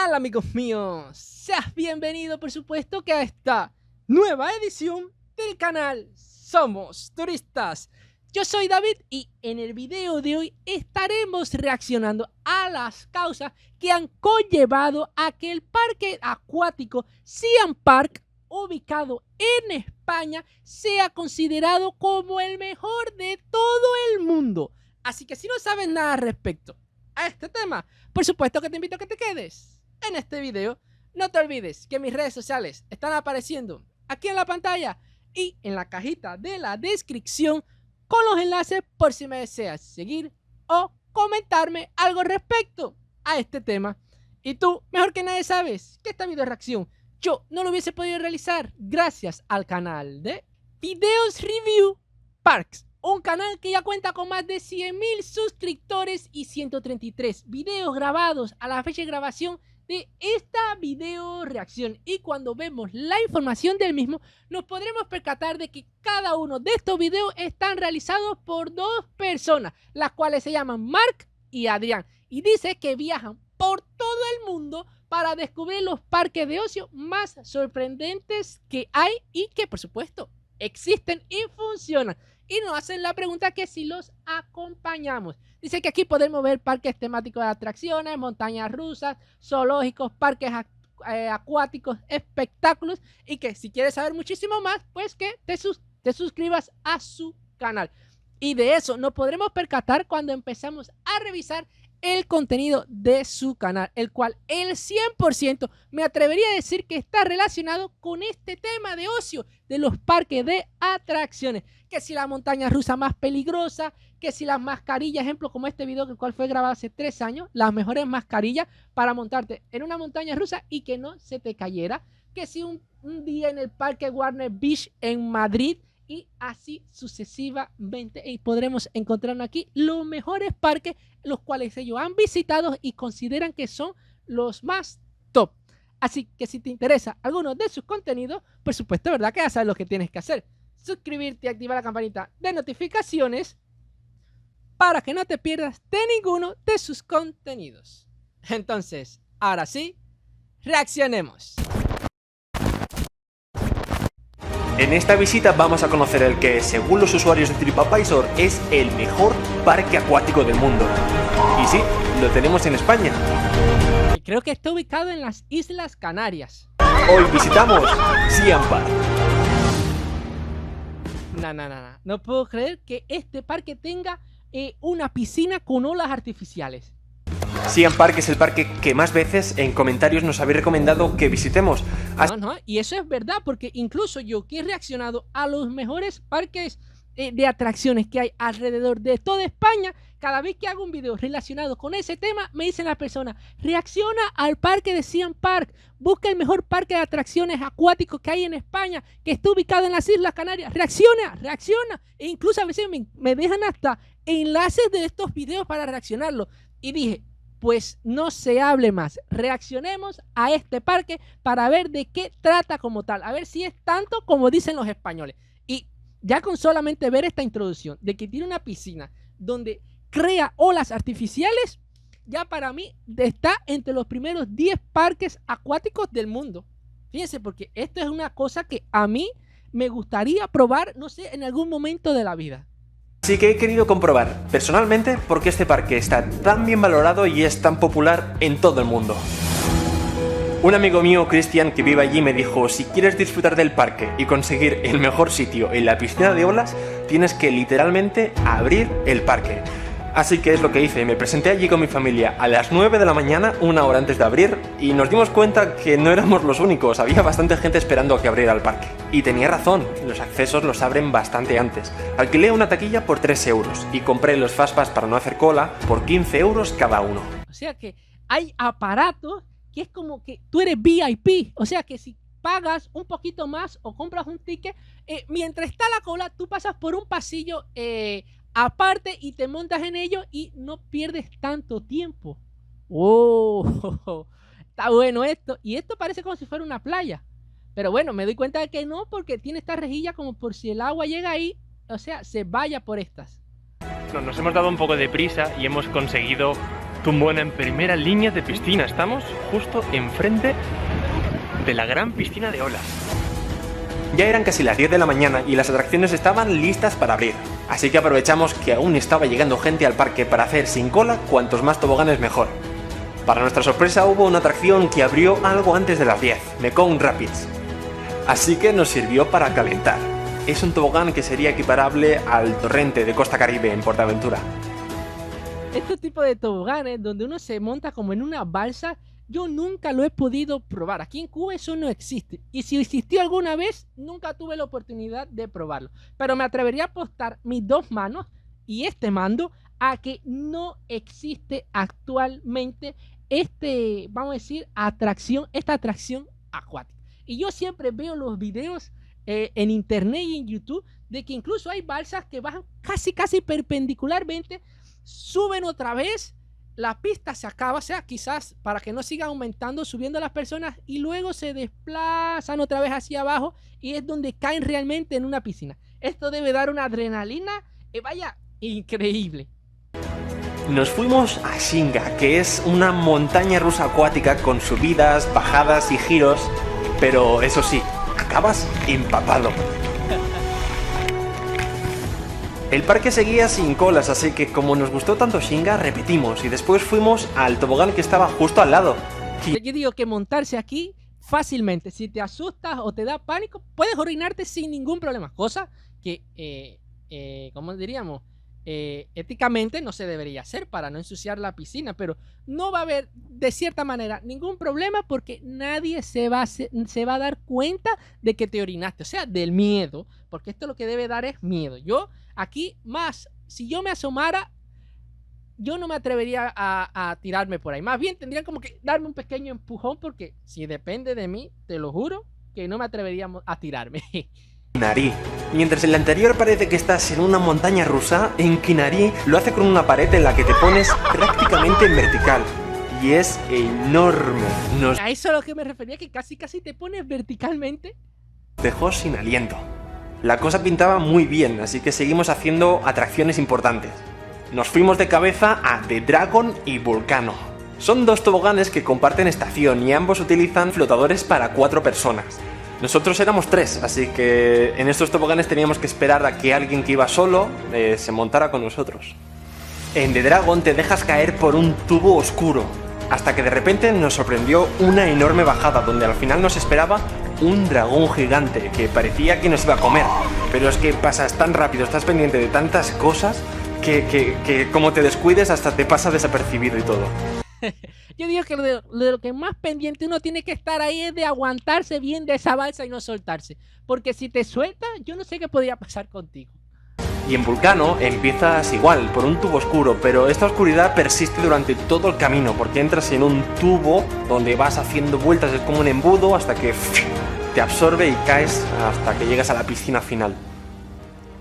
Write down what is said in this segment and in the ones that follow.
tal, amigos míos? Seas bienvenido, por supuesto, que a esta nueva edición del canal Somos Turistas. Yo soy David y en el video de hoy estaremos reaccionando a las causas que han conllevado a que el parque acuático Siam Park, ubicado en España, sea considerado como el mejor de todo el mundo. Así que si no sabes nada al respecto a este tema, por supuesto que te invito a que te quedes en este video. No te olvides que mis redes sociales están apareciendo aquí en la pantalla y en la cajita de la descripción con los enlaces por si me deseas seguir o comentarme algo respecto a este tema. Y tú, mejor que nadie, sabes que esta video reacción yo no lo hubiese podido realizar gracias al canal de Videos Review Parks, un canal que ya cuenta con más de 100.000 suscriptores y 133 videos grabados a la fecha de grabación de esta video reacción. Y cuando vemos la información del mismo, nos podremos percatar de que cada uno de estos videos están realizados por dos personas, las cuales se llaman Mark y Adrián, y dice que viajan por todo el mundo para descubrir los parques de ocio más sorprendentes que hay y que, por supuesto, existen y funcionan. Y nos hacen la pregunta que si los acompañamos. Dice que aquí podemos ver parques temáticos de atracciones, montañas rusas, zoológicos, parques acuáticos, espectáculos, y que si quieres saber muchísimo más, pues que te suscribas a su canal. Y de eso nos podremos percatar cuando empezamos a revisar el contenido de su canal, el cual el 100% me atrevería a decir que está relacionado con este tema de ocio de los parques de atracciones. Que si la montaña rusa más peligrosa, que si las mascarillas, ejemplo como este video, el cual fue grabado hace 3 años, las mejores mascarillas para montarte en una montaña rusa y que no se te cayera, que si un día en el parque Warner Beach en Madrid, y así sucesivamente. Y podremos encontrarnos aquí los mejores parques, los cuales ellos han visitado y consideran que son los más top. Así que si te interesa alguno de sus contenidos, por supuesto, ¿verdad? Que ya sabes lo que tienes que hacer. Suscribirte y activar la campanita de notificaciones para que no te pierdas de ninguno de sus contenidos. Entonces, ahora sí, reaccionemos. En esta visita vamos a conocer el que, según los usuarios de TripAdvisor, es el mejor parque acuático del mundo. Y sí, lo tenemos en España. Creo que está ubicado en las Islas Canarias. Hoy visitamos Siam Park. No puedo creer que este parque tenga una piscina con olas artificiales. Siam Park es el parque que más veces en comentarios nos habéis recomendado que visitemos. Y eso es verdad, porque incluso yo que he reaccionado a los mejores parques de atracciones que hay alrededor de toda España, cada vez que hago un video relacionado con ese tema, me dicen las personas: reacciona al parque de Siam Park, busca el mejor parque de atracciones acuáticos que hay en España, que está ubicado en las Islas Canarias, reacciona, e incluso a veces me dejan hasta enlaces de estos videos para reaccionarlo. Y dije, pues no se hable más, reaccionemos a este parque para ver de qué trata como tal, a ver si es tanto como dicen los españoles. Y ya con solamente ver esta introducción de que tiene una piscina donde crea olas artificiales, ya para mí está entre los primeros 10 parques acuáticos del mundo. Fíjense, porque esto es una cosa que a mí me gustaría probar, no sé, en algún momento de la vida. Así que he querido comprobar personalmente por qué este parque está tan bien valorado y es tan popular en todo el mundo. Un amigo mío, Cristian, que vive allí, me dijo: si quieres disfrutar del parque y conseguir el mejor sitio en la piscina de olas, tienes que literalmente abrir el parque. Así que es lo que hice, me presenté allí con mi familia a las 9 de la mañana, una hora antes de abrir, y nos dimos cuenta que no éramos los únicos, había bastante gente esperando a que abriera el parque. Y tenía razón, los accesos los abren bastante antes. Alquilé una taquilla por 3 euros y compré los Fastpass para no hacer cola por 15 euros cada uno. O sea que hay aparatos que es como que tú eres VIP, o sea que si pagas un poquito más o compras un ticket, mientras está la cola, tú pasas por un pasillo aparte y te montas en ello y no pierdes tanto tiempo. ¡Oh! Está bueno esto. Y esto parece como si fuera una playa. Pero bueno, me doy cuenta de que no, porque tiene esta rejilla como por si el agua llega ahí, o sea, se vaya por estas. Nos hemos dado un poco de prisa y hemos conseguido tumbona en primera línea de piscina. Estamos justo enfrente de la gran piscina de olas. Ya eran casi las 10 de la mañana y las atracciones estaban listas para abrir. Así que aprovechamos que aún estaba llegando gente al parque para hacer sin cola cuantos más toboganes mejor. Para nuestra sorpresa hubo una atracción que abrió algo antes de las 10, Mekong Rapids. Así que nos sirvió para calentar. Es un tobogán que sería equiparable al Torrente de Costa Caribe en PortAventura. Este tipo de toboganes donde uno se monta como en una balsa, yo nunca lo he podido probar. Aquí en Cuba eso no existe. Y si existió alguna vez, nunca tuve la oportunidad de probarlo. Pero me atrevería a apostar mis 2 manos y este mando a que no existe actualmente vamos a decir, esta atracción acuática. Y yo siempre veo los videos en internet y en YouTube de que incluso hay balsas que bajan casi perpendicularmente, suben otra vez, la pista se acaba, o sea, quizás para que no siga aumentando, subiendo las personas y luego se desplazan otra vez hacia abajo y es donde caen realmente en una piscina. Esto debe dar una adrenalina, vaya, increíble. Nos fuimos a Shinga, que es una montaña rusa acuática con subidas, bajadas y giros, pero eso sí, acabas empapado. El parque seguía sin colas, así que como nos gustó tanto Shinga, repetimos y después fuimos al tobogán que estaba justo al lado. Yo digo que montarse aquí fácilmente, si te asustas o te da pánico, puedes orinarte sin ningún problema, cosa que, ¿cómo diríamos? Éticamente no se debería hacer para no ensuciar la piscina, pero no va a haber de cierta manera ningún problema porque nadie se va a dar cuenta de que te orinaste, o sea, del miedo, porque esto lo que debe dar es miedo. Yo aquí si yo me asomara, yo no me atrevería a tirarme por ahí, más bien tendrían como que darme un pequeño empujón porque si depende de mí, te lo juro que no me atrevería a tirarme. Kinari. Mientras en la anterior parece que estás en una montaña rusa, en Kinari lo hace con una pared en la que te pones prácticamente en vertical. Y es enorme. A eso es a lo que me refería, que casi te pones verticalmente. Dejó sin aliento. La cosa pintaba muy bien, así que seguimos haciendo atracciones importantes. Nos fuimos de cabeza a The Dragon y Vulcano. Son 2 toboganes que comparten estación y ambos utilizan flotadores para 4 personas. Nosotros éramos 3, así que en estos toboganes teníamos que esperar a que alguien que iba solo se montara con nosotros. En The Dragon te dejas caer por un tubo oscuro, hasta que de repente nos sorprendió una enorme bajada donde al final nos esperaba un dragón gigante que parecía que nos iba a comer. Pero es que pasas tan rápido, estás pendiente de tantas cosas que como te descuides hasta te pasa desapercibido y todo. Yo digo que de lo que más pendiente uno tiene que estar ahí es de aguantarse bien de esa balsa y no soltarse. Porque si te sueltas, yo no sé qué podría pasar contigo. Y en Vulcano empiezas igual, por un tubo oscuro, pero esta oscuridad persiste durante todo el camino, porque entras en un tubo donde vas haciendo vueltas, es como un embudo, hasta que te absorbe y caes hasta que llegas a la piscina final.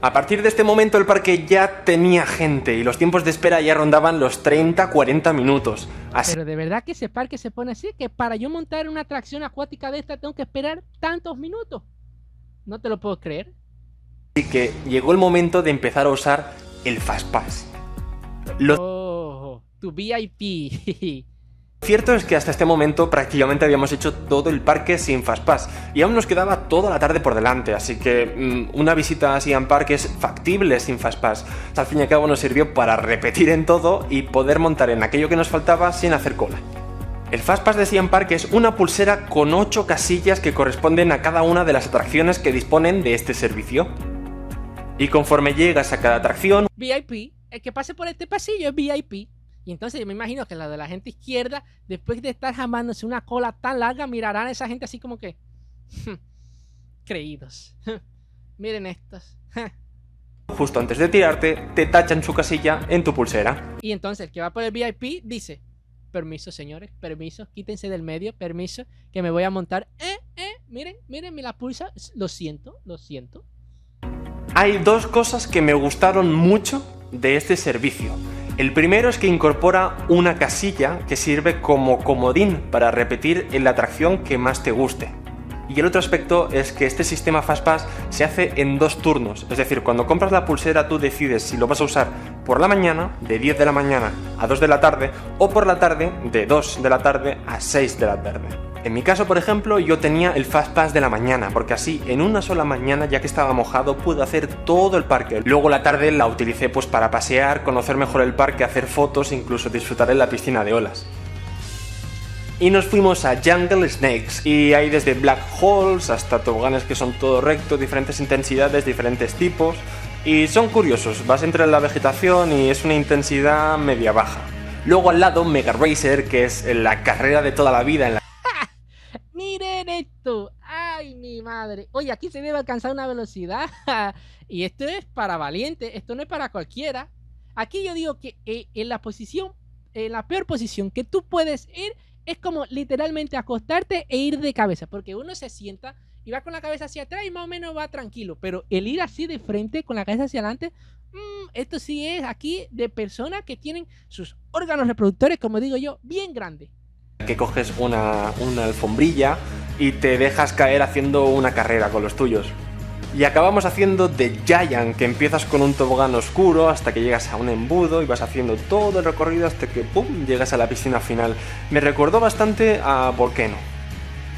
A partir de este momento el parque ya tenía gente y los tiempos de espera ya rondaban los 30-40 minutos. Pero de verdad que ese parque se pone así, que para yo montar una atracción acuática de esta tengo que esperar tantos minutos. No te lo puedo creer. Así que llegó el momento de empezar a usar el Fastpass. Tu VIP. Cierto es que hasta este momento prácticamente habíamos hecho todo el parque sin Fastpass y aún nos quedaba toda la tarde por delante, así que una visita a Siam Park es factible sin Fastpass. Al fin y al cabo nos sirvió para repetir en todo y poder montar en aquello que nos faltaba sin hacer cola. El Fastpass de Siam Park es una pulsera con 8 casillas que corresponden a cada una de las atracciones que disponen de este servicio. Y conforme llegas a cada atracción... VIP, el que pase por este pasillo es VIP. Y entonces yo me imagino que la de la gente izquierda, después de estar jamándose una cola tan larga, mirarán a esa gente así como que... creídos. Miren estos. Justo antes de tirarte, te tachan su casilla en tu pulsera. Y entonces el que va por el VIP dice... Permiso, señores, permiso, quítense del medio, permiso, que me voy a montar. Miren la pulsa. Lo siento. Hay 2 cosas que me gustaron mucho de este servicio. El primero es que incorpora una casilla que sirve como comodín para repetir en la atracción que más te guste. Y el otro aspecto es que este sistema Fastpass se hace en 2 turnos, es decir, cuando compras la pulsera tú decides si lo vas a usar por la mañana, de 10 de la mañana a 2 de la tarde, o por la tarde, de 2 de la tarde a 6 de la tarde. En mi caso, por ejemplo, yo tenía el Fastpass de la mañana, porque así, en una sola mañana, ya que estaba mojado, pude hacer todo el parque. Luego la tarde la utilicé pues para pasear, conocer mejor el parque, hacer fotos, incluso disfrutar en la piscina de olas. Y nos fuimos a Jungle Snakes, y hay desde black holes hasta toboganes que son todo recto, diferentes intensidades, diferentes tipos, y son curiosos, vas entre la vegetación y es una intensidad media baja. Luego al lado Mega Racer, que es la carrera de toda la vida en la... Miren esto, ay mi madre. Oye, aquí se debe alcanzar una velocidad y esto es para valientes, esto no es para cualquiera. Aquí yo digo que en la peor posición que tú puedes ir es como literalmente acostarte e ir de cabeza, porque uno se sienta y va con la cabeza hacia atrás y más o menos va tranquilo, pero el ir así de frente con la cabeza hacia adelante, esto sí es aquí de personas que tienen sus órganos reproductores, como digo yo, bien grandes. Que coges una alfombrilla y te dejas caer haciendo una carrera con los tuyos. Y acabamos haciendo The Giant, que empiezas con un tobogán oscuro hasta que llegas a un embudo y vas haciendo todo el recorrido hasta que ¡pum!, llegas a la piscina final. Me recordó bastante a Volcano.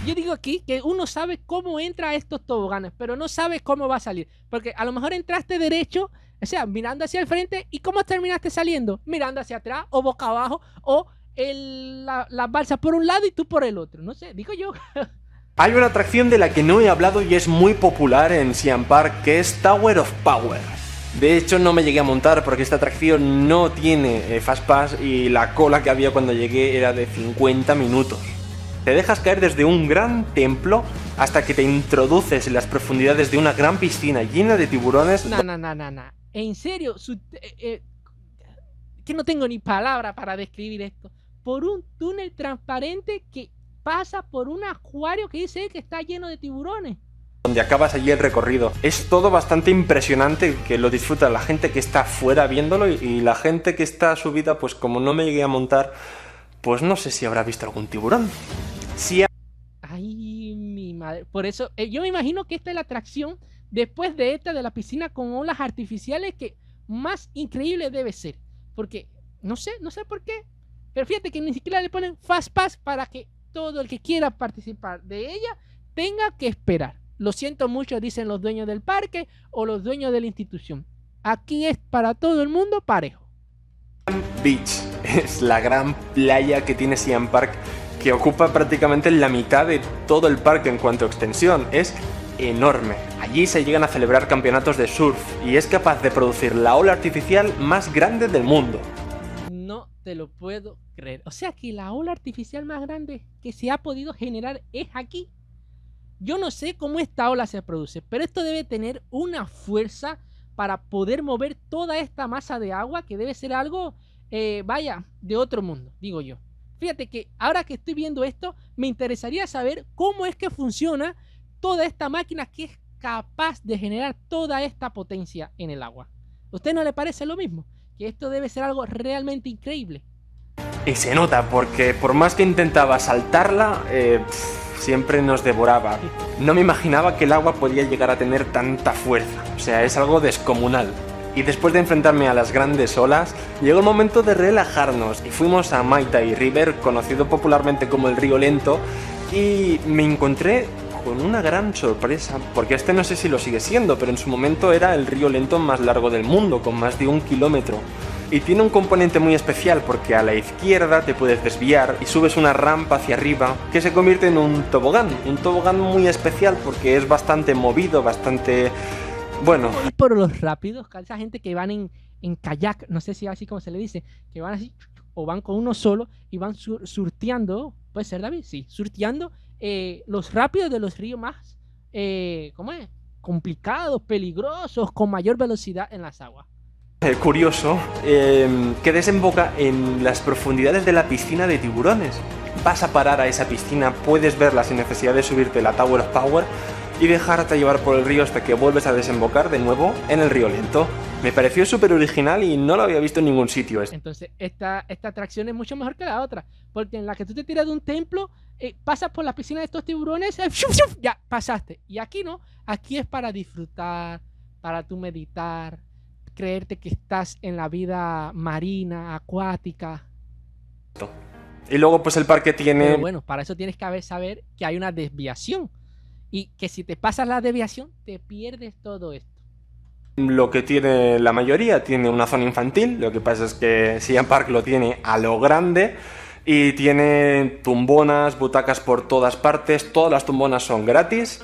Yo digo aquí que uno sabe cómo entra a estos toboganes, pero no sabe cómo va a salir. Porque a lo mejor entraste derecho, o sea, mirando hacia el frente, ¿y cómo terminaste saliendo? Mirando hacia atrás, o boca abajo, o la balsa por un lado y tú por el otro. No sé, digo yo. Hay una atracción de la que no he hablado y es muy popular en Siam Park, que es Tower of Power. De hecho, no me llegué a montar porque esta atracción no tiene Fastpass y la cola que había cuando llegué era de 50 minutos. Te dejas caer desde un gran templo hasta que te introduces en las profundidades de una gran piscina llena de tiburones. No. En serio, que no tengo ni palabra para describir esto. Por un túnel transparente que pasa por un acuario que dice que está lleno de tiburones. Donde acabas allí el recorrido. Es todo bastante impresionante, que lo disfruta la gente que está fuera viéndolo y la gente que está subida, pues como no me llegué a montar, pues no sé si habrá visto algún tiburón. Ay, mi madre. Por eso, yo me imagino que esta es la atracción después de esta de la piscina con olas artificiales que más increíble debe ser. Porque, no sé por qué. Pero fíjate que ni siquiera le ponen Fastpass para que todo el que quiera participar de ella tenga que esperar. Lo siento mucho, dicen los dueños del parque o los dueños de la institución. Aquí es para todo el mundo parejo. Beach es la gran playa que tiene Siam Park, que ocupa prácticamente la mitad de todo el parque en cuanto a extensión. Es enorme. Allí se llegan a celebrar campeonatos de surf y es capaz de producir la ola artificial más grande del mundo. No te lo puedo creer. O sea que la ola artificial más grande que se ha podido generar es aquí. Yo no sé cómo esta ola se produce, pero esto debe tener una fuerza para poder mover toda esta masa de agua que debe ser algo, vaya, de otro mundo, digo yo. Fíjate que ahora que estoy viendo esto, me interesaría saber cómo es que funciona toda esta máquina que es capaz de generar toda esta potencia en el agua. ¿A usted no le parece lo mismo? Que esto debe ser algo realmente increíble. Y se nota, porque por más que intentaba saltarla, siempre nos devoraba. No me imaginaba que el agua podía llegar a tener tanta fuerza. O sea, es algo descomunal. Y después de enfrentarme a las grandes olas, llegó el momento de relajarnos y fuimos a Mai Tai River, conocido popularmente como el Río Lento, y me encontré con una gran sorpresa, porque este no sé si lo sigue siendo, pero en su momento era el río lento más largo del mundo, con más de 1 kilómetro. Y tiene un componente muy especial porque a la izquierda te puedes desviar y subes una rampa hacia arriba que se convierte en un tobogán muy especial porque es bastante movido, bastante... bueno. Y por los rápidos, esa gente que van en kayak, no sé si así como se le dice, que van así, o van con uno solo y van surteando, ¿puede ser, David? Sí, surteando los rápidos de los ríos más, ¿cómo es? Complicados, peligrosos, con mayor velocidad en las aguas. Curioso, que desemboca en las profundidades de la piscina de tiburones. Vas a parar a esa piscina, puedes verla sin necesidad de subirte la Tower of Power y dejarte llevar por el río hasta que vuelves a desembocar de nuevo en el río lento. Me pareció súper original y no lo había visto en ningún sitio. Entonces, esta atracción es mucho mejor que la otra, porque en la que tú te tiras de un templo, pasas por la piscina de estos tiburones, ya pasaste. Y aquí no, aquí es para disfrutar, para tú meditar, creerte que estás en la vida marina, acuática. Y luego pues el parque tiene... Pero bueno, para eso tienes que saber que hay una desviación y que si te pasas la desviación, te pierdes todo esto. Lo que tiene la mayoría, tiene una zona infantil, lo que pasa es que Siam Park lo tiene a lo grande y tiene tumbonas, butacas por todas partes, todas las tumbonas son gratis.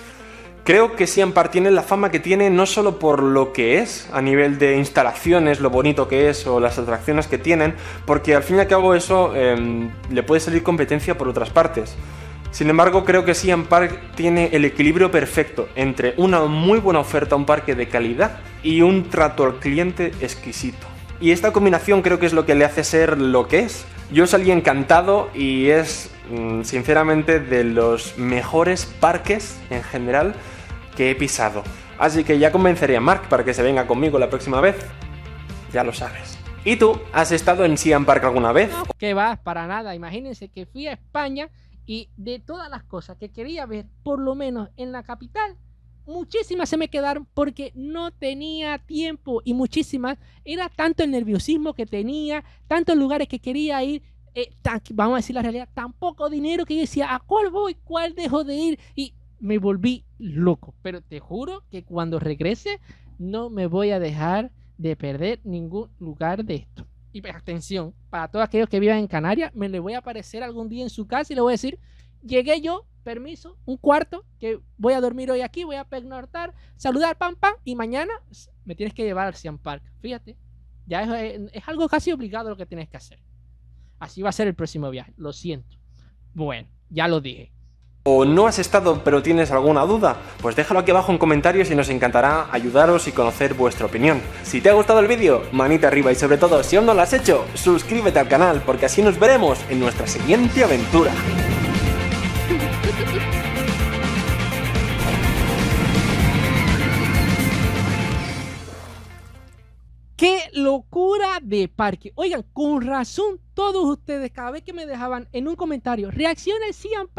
Creo que Siam Park tiene la fama que tiene no solo por lo que es, a nivel de instalaciones, lo bonito que es o las atracciones que tienen, porque al fin y al cabo eso le puede salir competencia por otras partes. Sin embargo, creo que Siam Park tiene el equilibrio perfecto entre una muy buena oferta, un parque de calidad y un trato al cliente exquisito. Y esta combinación creo que es lo que le hace ser lo que es. Yo salí encantado y es, sinceramente, de los mejores parques en general que he pisado. Así que ya convenceré a Mark para que se venga conmigo la próxima vez. Ya lo sabes. ¿Y tú? ¿Has estado en Siam Park alguna vez? No, que va, para nada. Imagínense que fui a España y de todas las cosas que quería ver, por lo menos en la capital, muchísimas se me quedaron porque no tenía tiempo y muchísimas, era tanto el nerviosismo que tenía, tantos lugares que quería ir, vamos a decir la realidad, tan poco dinero que yo decía, ¿a cuál voy? ¿Cuál dejo de ir? Y me volví loco, pero te juro que cuando regrese no me voy a dejar de perder ningún lugar de esto. Y pues, atención, para todos aquellos que vivan en Canarias, me le voy a aparecer algún día en su casa y le voy a decir, llegué yo, permiso, un cuarto, que voy a dormir hoy aquí, voy a pernoctar, saludar, pam, pam, y mañana me tienes que llevar al Siam Park. Fíjate, ya es algo casi obligado lo que tienes que hacer. Así va a ser el próximo viaje, lo siento. Bueno, ya lo dije. ¿O no has estado pero tienes alguna duda? Pues déjalo aquí abajo en comentarios y nos encantará ayudaros y conocer vuestra opinión. Si te ha gustado el vídeo, manita arriba y sobre todo, si aún no lo has hecho, suscríbete al canal porque así nos veremos en nuestra siguiente aventura. ¡Qué locura de parque! Oigan, con razón, todos ustedes, cada vez que me dejaban en un comentario, reacciona al Siam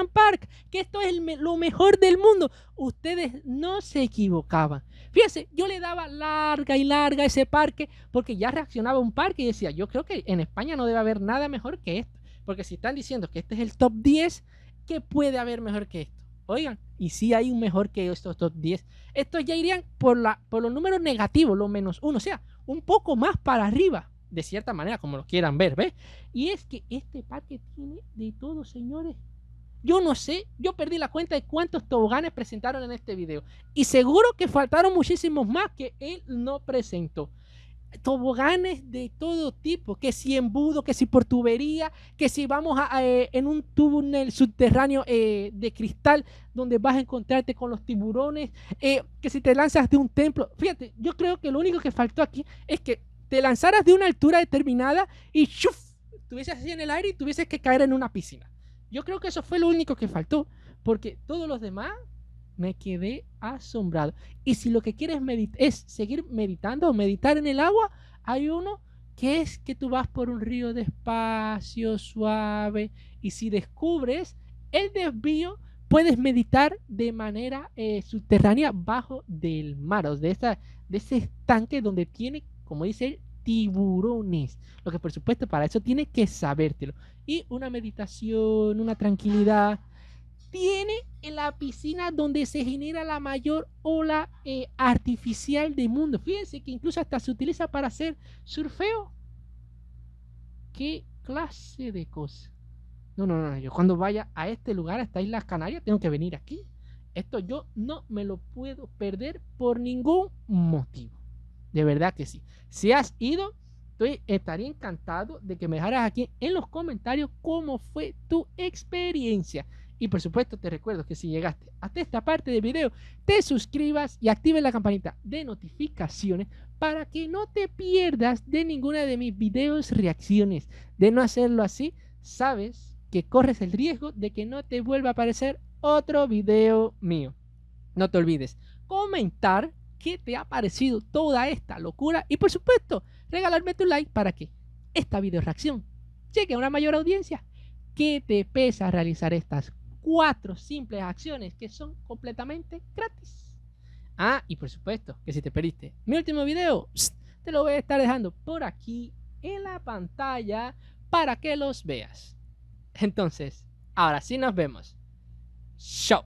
Park, que esto es lo mejor del mundo. Ustedes no se equivocaban. Fíjense, yo le daba larga y larga a ese parque, porque ya reaccionaba a un parque y decía, yo creo que en España no debe haber nada mejor que esto. Porque si están diciendo que este es el top 10, ¿qué puede haber mejor que esto? Oigan, y sí hay un mejor que estos top 10. Estos ya irían por los números negativos, los -1, o sea, un poco más para arriba, de cierta manera, como lo quieran ver, ¿ves? Y es que este parque tiene de todo, señores. Yo no sé, yo perdí la cuenta de cuántos toboganes presentaron en este video. Y seguro que faltaron muchísimos más que él no presentó. Toboganes de todo tipo, que si embudo, que si por tubería, que si vamos en un túnel subterráneo de cristal donde vas a encontrarte con los tiburones, que si te lanzas de un templo. Fíjate, yo creo que lo único que faltó aquí es que te lanzaras de una altura determinada y ¡shuf!, estuvieses así en el aire y tuvieses que caer en una piscina. Yo creo que eso fue lo único que faltó, porque todos los demás me quedé asombrado. Y si lo que quieres es seguir meditando o meditar en el agua, hay uno que es que tú vas por un río despacio, suave, y si descubres el desvío, puedes meditar de manera subterránea bajo del mar, o de ese estanque donde tiene, como dice él, tiburones. Lo que por supuesto para eso tiene que sabértelo. Y una meditación, una tranquilidad. Tiene en la piscina donde se genera la mayor ola artificial del mundo. Fíjense que incluso hasta se utiliza para hacer surfeo. ¿Qué clase de cosa? No, yo cuando vaya a este lugar, a esta Islas Canarias, tengo que venir aquí. Esto yo no me lo puedo perder por ningún motivo. De verdad que sí. Si has ido, estaría encantado de que me dejaras aquí en los comentarios cómo fue tu experiencia. Y por supuesto te recuerdo que si llegaste hasta esta parte del video, te suscribas y actives la campanita de notificaciones para que no te pierdas de ninguna de mis videos reacciones. De no hacerlo así, sabes que corres el riesgo de que no te vuelva a aparecer otro video mío. No te olvides comentar qué te ha parecido toda esta locura y por supuesto regalarme tu like para que esta video reacción llegue a una mayor audiencia. ¿Qué te pesa realizar estas 4 simples acciones que son completamente gratis? Ah, y por supuesto que si te perdiste mi último video, te lo voy a estar dejando por aquí en la pantalla para que los veas. Entonces, ahora sí nos vemos. Chao.